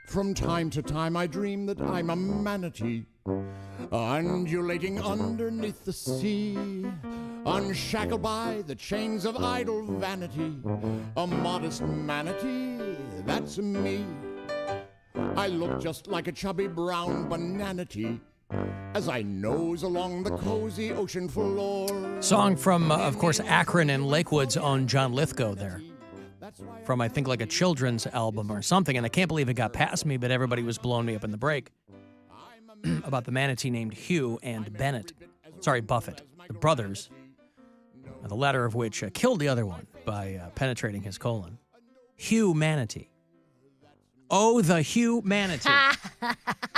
From time to time I dream that I'm a manatee, undulating underneath the sea, unshackled by the chains of idle vanity, a modest manatee, that's me. I look just like a chubby brown bananatee as I nose along the cozy ocean floor. Song from, of course, Akron and Lakewood's own John Lithgow there. From, I think, like a children's album or something, and I can't believe it got past me, but everybody was blowing me up in the break about the manatee named Hugh and Buffett, the brothers, the latter of which killed the other one by penetrating his colon. Hugh Manatee. Oh, the Hugh Manatee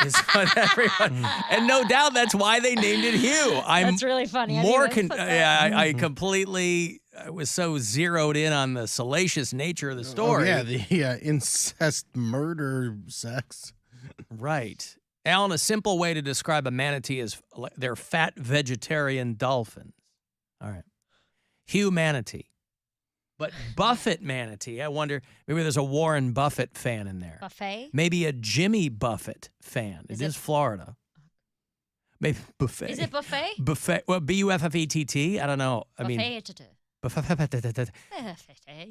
is what everyone, and no doubt that's why they named it Hugh. That's really funny. I completely was so zeroed in on the salacious nature of the story. Oh, yeah, the incest, murder, sex. Right. Alan, a simple way to describe a manatee is they're fat vegetarian dolphins. All right. Hugh Manatee. But Buffett Manatee, I wonder, maybe there's a Warren Buffett fan in there. Buffet? Maybe a Jimmy Buffett fan. It is Florida. Maybe buffet. Is it buffet? Buffet. Well, Buffett. I don't know.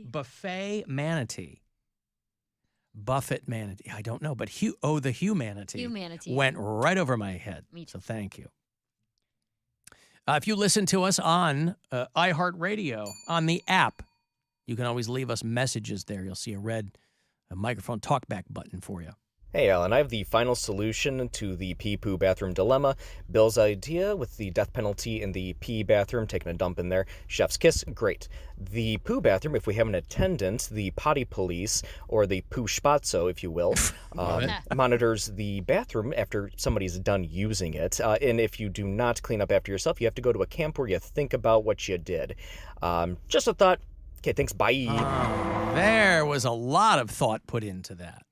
Buffet Manatee. Buffett Manatee. I don't know, but the Hugh Manatee. Hugh Manatee. Went right over my head. Me too. So thank you. If you listen to us on iHeartRadio, on the app, you can always leave us messages there. You'll see a red microphone talkback button for you. Hey, Alan, I have the final solution to the pee-poo bathroom dilemma. Bill's idea with the death penalty in the pee bathroom, taking a dump in there. Chef's kiss, great. The poo bathroom, if we have an attendant, the potty police, or the poo spazzo, if you will, monitors the bathroom after somebody's done using it. And if you do not clean up after yourself, you have to go to a camp where you think about what you did. Just a thought. Okay, thanks, bye. There was a lot of thought put into that.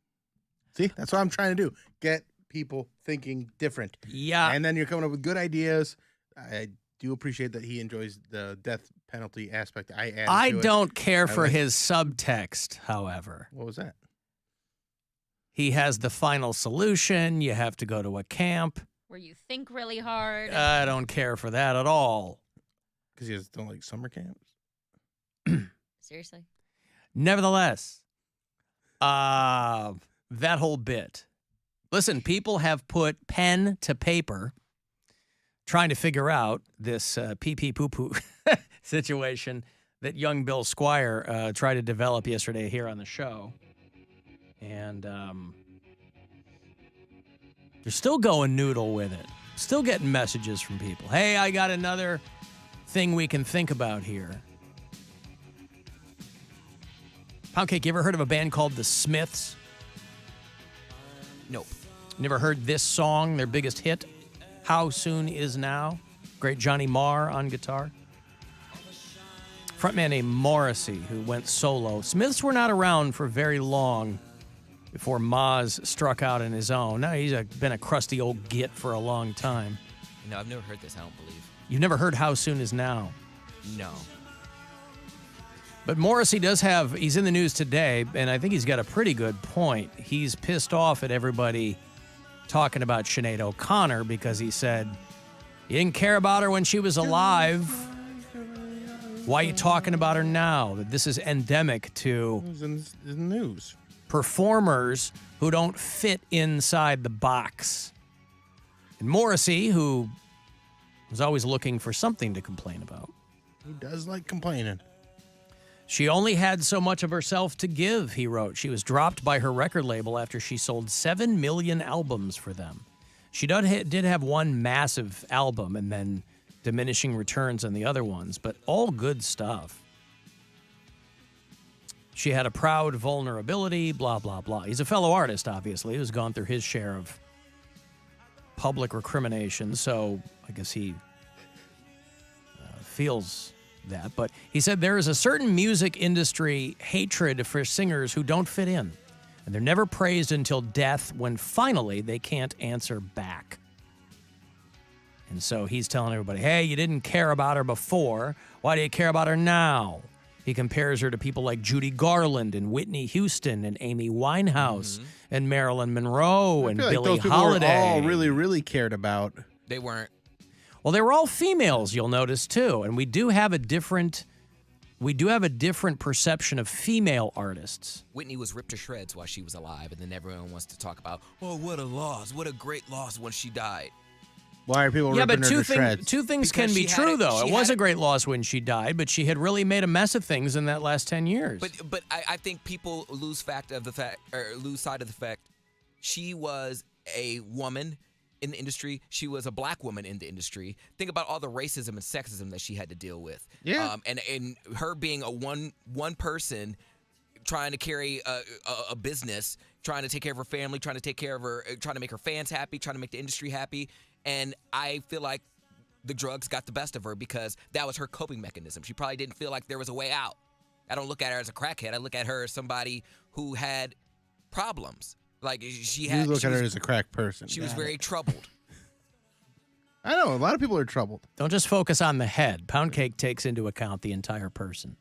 See, that's what I'm trying to do. Get people thinking different. Yeah. And then you're coming up with good ideas. I do appreciate that he enjoys the death penalty aspect. I don't care for his subtext, however. What was that? He has the final solution. You have to go to a camp. Where you think really hard. I don't care for that at all. Because you guys don't like summer camps? Seriously? Nevertheless, that whole bit. Listen, people have put pen to paper trying to figure out this pee-pee-poo-poo situation that young Bill Squire tried to develop yesterday here on the show. And they're still going noodle with it. Still getting messages from people. Hey, I got another thing we can think about here. Poundcake, you ever heard of a band called The Smiths? Nope. Never heard this song, their biggest hit, How Soon Is Now? Great Johnny Marr on guitar. Frontman named Morrissey, who went solo. Smiths were not around for very long before Maz struck out on his own. Now he's been a crusty old git for a long time. No, I've never heard this, I don't believe. You've never heard How Soon Is Now? No. But Morrissey he's in the news today, and I think he's got a pretty good point. He's pissed off at everybody talking about Sinead O'Connor because he said, you didn't care about her when she was alive. Why are you talking about her now? That this is endemic to in the news. Performers who don't fit inside the box. And Morrissey, who was always looking for something to complain about. He does like complaining. She only had so much of herself to give, he wrote. She was dropped by her record label after she sold 7 million albums for them. She did have one massive album and then diminishing returns on the other ones, but all good stuff. She had a proud vulnerability, blah, blah, blah. He's a fellow artist, obviously, who's gone through his share of public recrimination, so I guess he feels that. But he said there is a certain music industry hatred for singers who don't fit in, and they're never praised until death when finally they can't answer back. And so he's telling everybody, hey, you didn't care about her before. Why do you care about her now? He compares her to people like Judy Garland and Whitney Houston and Amy Winehouse and Marilyn Monroe and I feel like Billie those people Holiday. were all really, really cared about. They weren't. Well, they were all females, you'll notice too, and we do have a different perception of female artists. Whitney was ripped to shreds while she was alive, and then everyone wants to talk about, oh, what a loss, what a great loss when she died. Why are people ripping her to shreds? Two things Because can be she had true, it- though. she It was had a it- great loss when she died, but she had really made a mess of things in that last 10 years. But I think people lose sight of the fact she was a woman in the industry. She was a black woman in the industry. Think about all the racism and sexism that she had to deal with. Yeah. And her being a one person trying to carry a business, trying to take care of her family, trying to take care of her, trying to make her fans happy, trying to make the industry happy. And I feel like the drugs got the best of her because that was her coping mechanism. She probably didn't feel like there was a way out. I don't look at her as a crackhead. I look at her as somebody who had problems. Like she had. You look she at her was- as a crack person. She was very troubled. I know. A lot of people are troubled. Don't just focus on the head. Poundcake takes into account the entire person.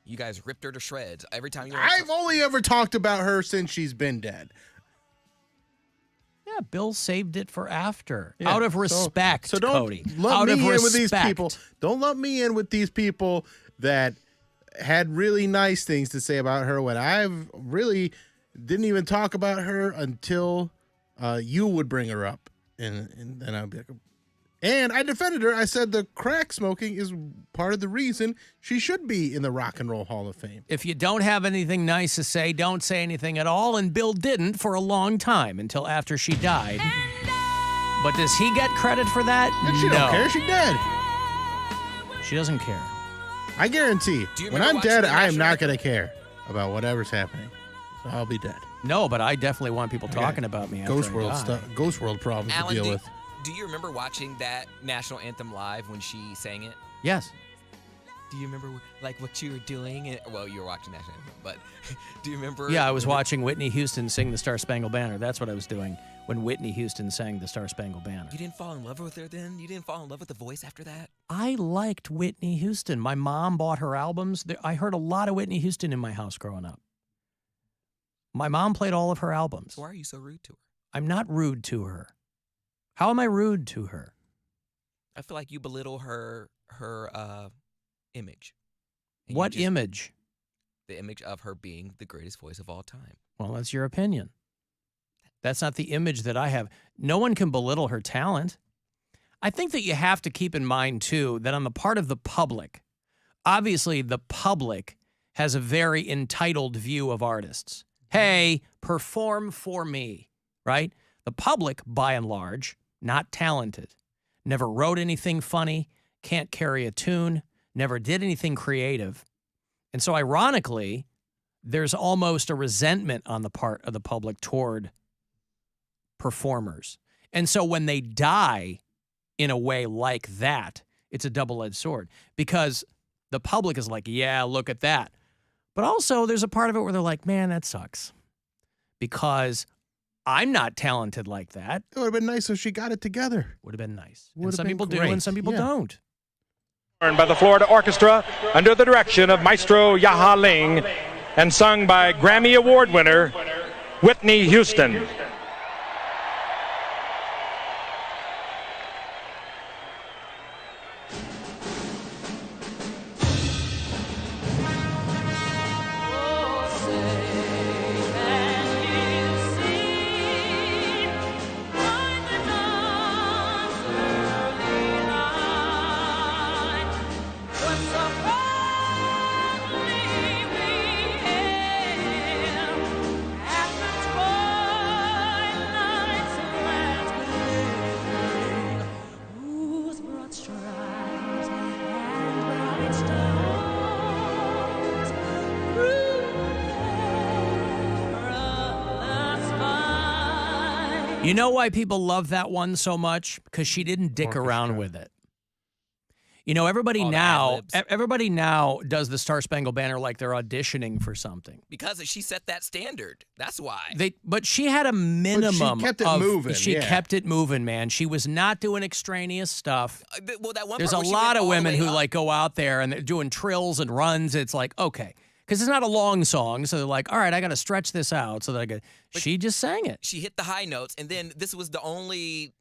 You guys ripped her to shreds every time you. I've only ever talked about her since she's been dead. Yeah, Bill saved it for after. Yeah, Out of respect, so don't Cody. lump Out me of in respect. with these people. Don't lump me in with these people that had really nice things to say about her when I've really didn't even talk about her until you would bring her up, and then I'd be like, and I defended her. I said the crack smoking is part of the reason she should be in the Rock and Roll Hall of Fame. If you don't have anything nice to say, don't say anything at all. And Bill didn't for a long time until after she died. But does he get credit for that? And she no. don't care. She dead. She doesn't care. I guarantee. Do you When remember I'm watching dead, the I am national not going to care about whatever's happening. So I'll be dead. No, but I definitely want people talking about me after Ghost I World die. stuff. Ghost World problems Alan, to deal with. do you remember watching that national anthem live when she sang it? Yes. Do you remember like what you were doing? Well, you were watching national anthem, but do you remember? Yeah, I was watching Whitney Houston sing the Star Spangled Banner. That's what I was doing when Whitney Houston sang the Star Spangled Banner. You didn't fall in love with her then? You didn't fall in love with the voice after that? I liked Whitney Houston. My mom bought her albums. I heard a lot of Whitney Houston in my house growing up. My mom played all of her albums. So why are you so rude to her? I'm not rude to her. How am I rude to her? I feel like you belittle her image. And you What just- image? The image of her being the greatest voice of all time. Well, that's your opinion. That's not the image that I have. No one can belittle her talent. I think that you have to keep in mind, too, that on the part of the public, obviously the public has a very entitled view of artists. Hey, perform for me, right? The public, by and large, not talented, never wrote anything funny, can't carry a tune, never did anything creative. And so ironically, there's almost a resentment on the part of the public toward performers. And so when they die in a way like that, it's a double-edged sword because the public is like, yeah, look at that. But also there's a part of it where they're like, man, that sucks because I'm not talented like that. It would have been nice if she got it together. Would have been nice. Would And have some been people do great. and some people Yeah. don't. By the Florida Orchestra under the direction of Maestro Yaha Ling and sung by Grammy Award winner Whitney Houston. You know why people love that one so much? Because she didn't dick around with it. You know, everybody All the now, ad-libs. everybody now does the Star Spangled Banner like they're auditioning for something. Because she set that standard. That's why. But she had a minimum. kept it of, moving, She yeah. kept it moving, man. She was not doing extraneous stuff. Well, that one There's a part where she lot went of all the women way who up. like go out there and they're doing trills and runs. It's like, okay, because it's not a long song, so they're like, all right, I got to stretch this out so that I could. She just sang it. She hit the high notes, and then this was the only,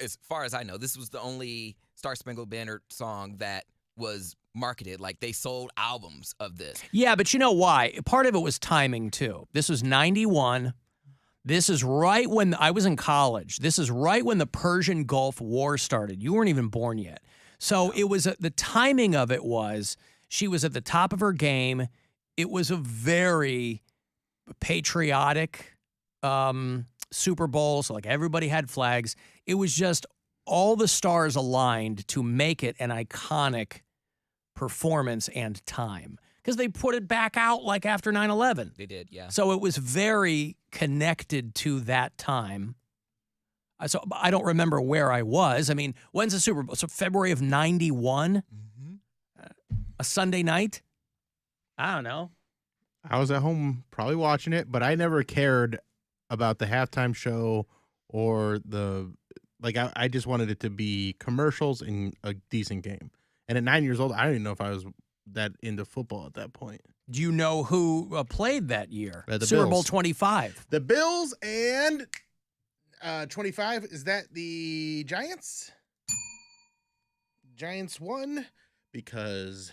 as far as I know, this was the only Star Spangled Banner song that was marketed. Like, they sold albums of this. Yeah, but you know why? Part of it was timing too. This was 91. This is right when I was in college. This is right when the Persian Gulf War started. You weren't even born yet. So it was the timing of it was she was at the top of her game. It was a very patriotic Super Bowl. So like everybody had flags. It was just all the stars aligned to make it an iconic performance and time because they put it back out like after 9/11. They did, yeah. So it was very connected to that time. So I don't remember where I was. I mean, when's the Super Bowl? So February of 91? A Sunday night? I don't know. I was at home probably watching it, but I never cared about the halftime show or I just wanted it to be commercials and a decent game. And at 9 years old, I don't even know if I was that into football at that point. Do you know who played that year? The Super Bowl Bills. 25. The Bills and 25, is that the Giants? Giants won because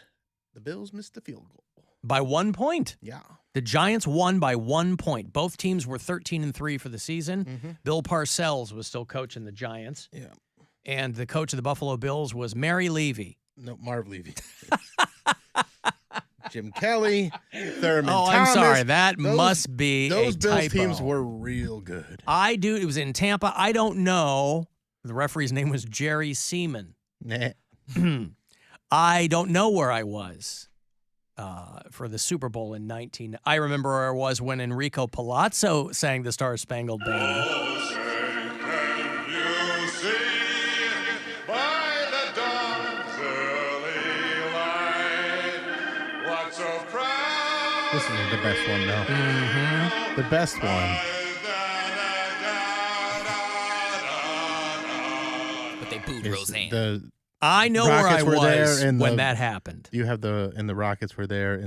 the Bills missed the field goal. By 1 point. Yeah. The Giants won by 1 point. Both teams were 13-3 for the season. Bill Parcells was still coaching the Giants. Yeah. And the coach of the Buffalo Bills was Mary Levy. No, Marv Levy. Jim Kelly, Thurman Oh, Thomas. I'm sorry. That Those- must be Those a Bills typo. teams were real good. It was in Tampa. I don't know. The referee's name was Jerry Seaman. Nah. I don't know where I was for the Super Bowl in 19. I remember where I was when Enrico Palazzo sang the Star Spangled Banner. This is the best one, though. The best one. But they booed is Roseanne. The I know where I Rockets were there was and when the- that happened. you have the Rockets were there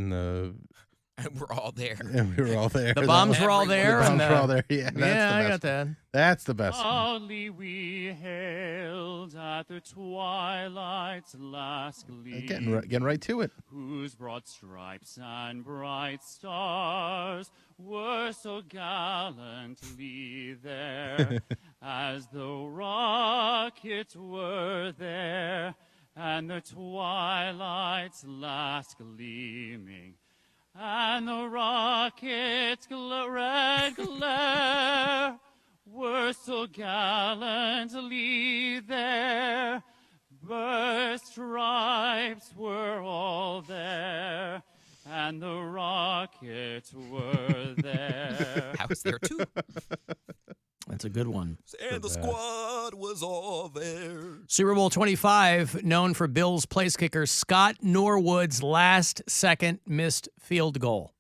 We're all there. and we were all there. The bombs were all The there. bombs and were all there. Yeah, that's Yeah, the I best got that. one. That's the best one. Proudly we hailed at the twilight's last gleam, Getting right to it. whose broad stripes and bright stars were so gallantly there, as though rockets were there, and the twilight's last gleaming, and the rockets' red glare were so gallantly there. Burst stripes were all there, and the rockets were there. I was there too. That's a good one. And the squad was all there. Super Bowl 25, known for Bills place kicker Scott Norwood's last-second missed field goal.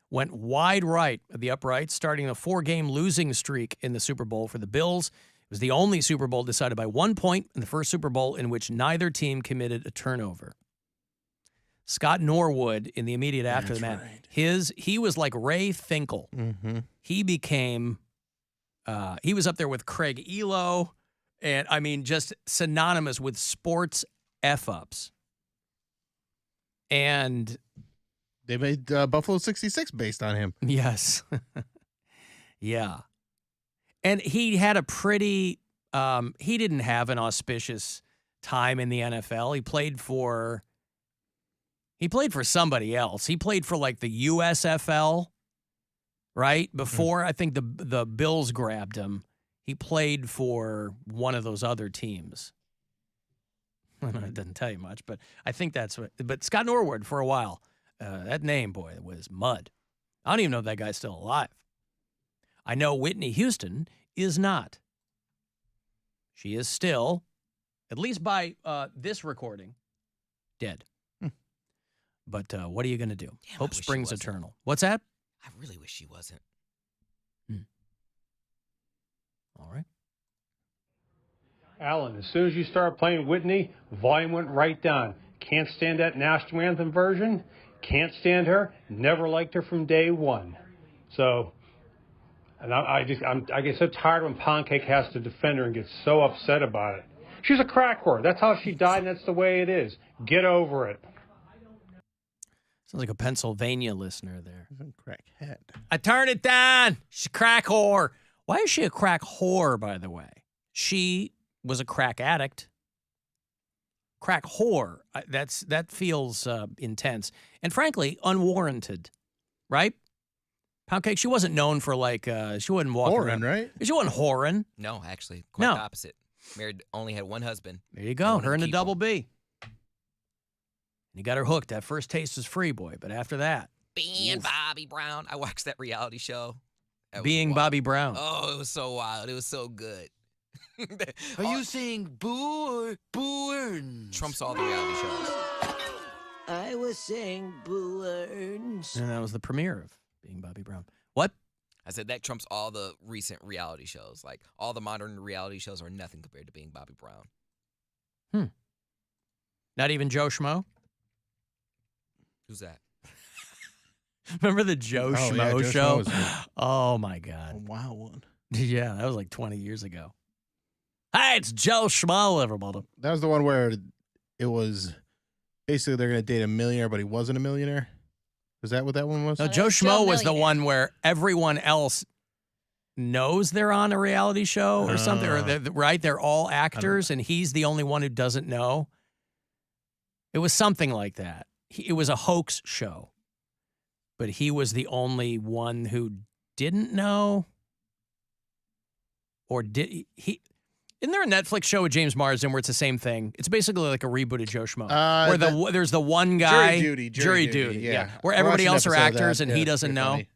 Went wide right of the upright, starting a 4-game losing streak in the Super Bowl for the Bills. It was the only Super Bowl decided by 1 point and the first Super Bowl in which neither team committed a turnover. Scott Norwood, in the immediate aftermath, he was like Ray Finkel. He became, he was up there with Craig Elo, and I mean, just synonymous with sports F-ups. And They made Buffalo 66 based on him. yes. Yeah. And he had a pretty, he didn't have an auspicious time in the NFL. He played for somebody else. He played for like the USFL, right? Before I think the Bills grabbed him, he played for one of those other teams. It doesn't tell you much, but I think that's what, but Scott Norwood for a while. That name, boy, was mud. I don't even know if that guy's still alive. I know Whitney Houston is not. She is still, at least by this recording, dead. But what are you going to do? Damn, I Hope wish she springs wasn't. eternal. What's that? I really wish she wasn't. All right. Alan, as soon as you started playing Whitney, volume went right down. Can't stand that national anthem version. Can't stand her. Never liked her from day one. So, and I get so tired when Poundcake has to defend her and gets so upset about it. She's a crack whore. That's how she died, and that's the way it is. Get over it. Sounds like a Pennsylvania listener there. Crackhead. I turn it down. She's a crack whore. Why is she a crack whore, by the way? She was a crack addict. Crack whore. That feels intense and, frankly, unwarranted, right? Poundcake, she wasn't known for, like, she wasn't walking around. Whoring, right? She wasn't whoring. No, actually, quite No. the opposite. Married, only had one husband. There you go. Wanted Her to and the keep double him. B. And you got her hooked. That first taste was free, boy. But after that, Being Bobby Brown. I watched that reality show. That was being wild. Bobby Brown. Oh, it was so wild. It was so good. Are you saying boo or boo-earns? Trumps all the reality shows. I was saying boo-earns. And that was the premiere of being Bobby Brown. What? I said that trumps all the recent reality shows. Like, all the modern reality shows are nothing compared to being Bobby Brown. Not even Joe Schmo? Who's that? Remember the Joe Oh, Schmo yeah, Joe show? Schmo was good. Oh, my A God. wild one. Yeah, that was like 20 years ago. Hey, it's Joe Schmo, everybody. That was the one where it was basically they're going to date a millionaire, but he wasn't a millionaire. Is that what that one was? No, Oh, Joe that's Joe Schmo was the Millionaire. one where everyone else knows they're on a reality show or something, or right? They're all actors, and he's the only one who doesn't know. It was something like that. It was a hoax show, but he was the only one who didn't know. Or did he? Isn't there a Netflix show with James Marsden where it's the same thing? It's basically like a reboot of Joe Schmo, where there's the one guy, Jury Duty, yeah. where I everybody watched else an are episode of actors that. and Yeah, he it's doesn't pretty know. funny.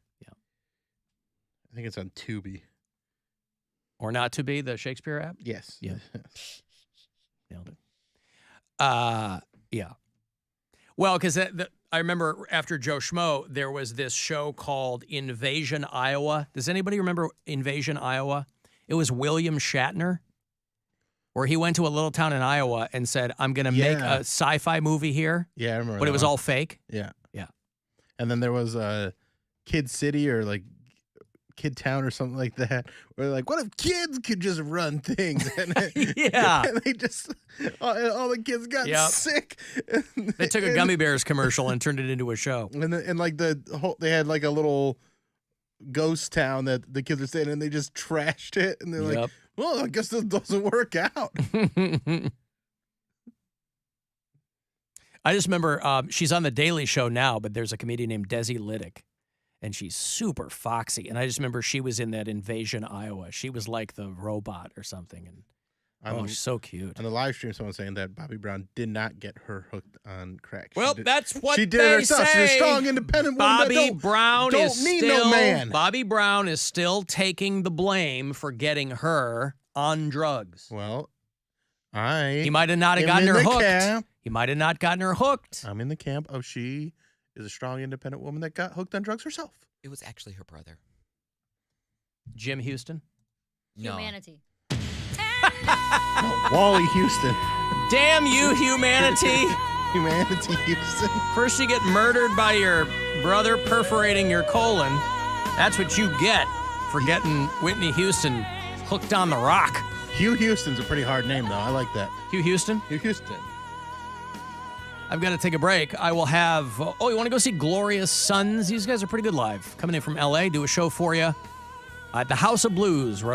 I think it's on Tubi. Or Not to Be, the Shakespeare app. Yes. Yeah. Nailed it. Yeah. Well, because I remember after Joe Schmo, there was this show called Invasion Iowa. Does anybody remember Invasion Iowa? It was William Shatner, where he went to a little town in Iowa and said, I'm going to make a sci-fi movie here. Yeah, I remember But that it was one. all fake. Yeah. Yeah. And then there was Kid City or like Kid Town or something like that, where like, what if kids could just run things? And, Yeah. and they just, all the kids got Yep. sick. They took a Gummy Bears commercial and turned it into a show. And like the whole, they had like a little ghost town that the kids were staying in, and they just trashed it. And they're like, Yep. well, I guess this doesn't work out. I just remember she's on The Daily Show now, but there's a comedian named Desi Liddick, and she's super foxy. And I just remember she was in that Invasion Iowa. She was like the robot or something. And she's so cute. On the live stream, someone saying that Bobby Brown did not get her hooked on crack. Well, that's what she did they it herself. say. She's a strong, independent woman. Bobby Brown don't is need still no man. Bobby Brown is still taking the blame for getting her on drugs. Well, He might have not have gotten her hooked. He might have not gotten her hooked. I'm in the camp of she is a strong, independent woman that got hooked on drugs herself. It was actually her brother. Jim Houston. No. Humanity. Wally Houston. Damn you, humanity. Humanity Houston. First you get murdered by your brother perforating your colon. That's what you get for getting Whitney Houston hooked on the rock. Hugh Houston's a pretty hard name, though. I like that. Hugh Houston? Hugh Houston. I've got to take a break. I will have, you want to go see Glorious Sons? These guys are pretty good live. Coming in from L.A., do a show for you at the House of Blues right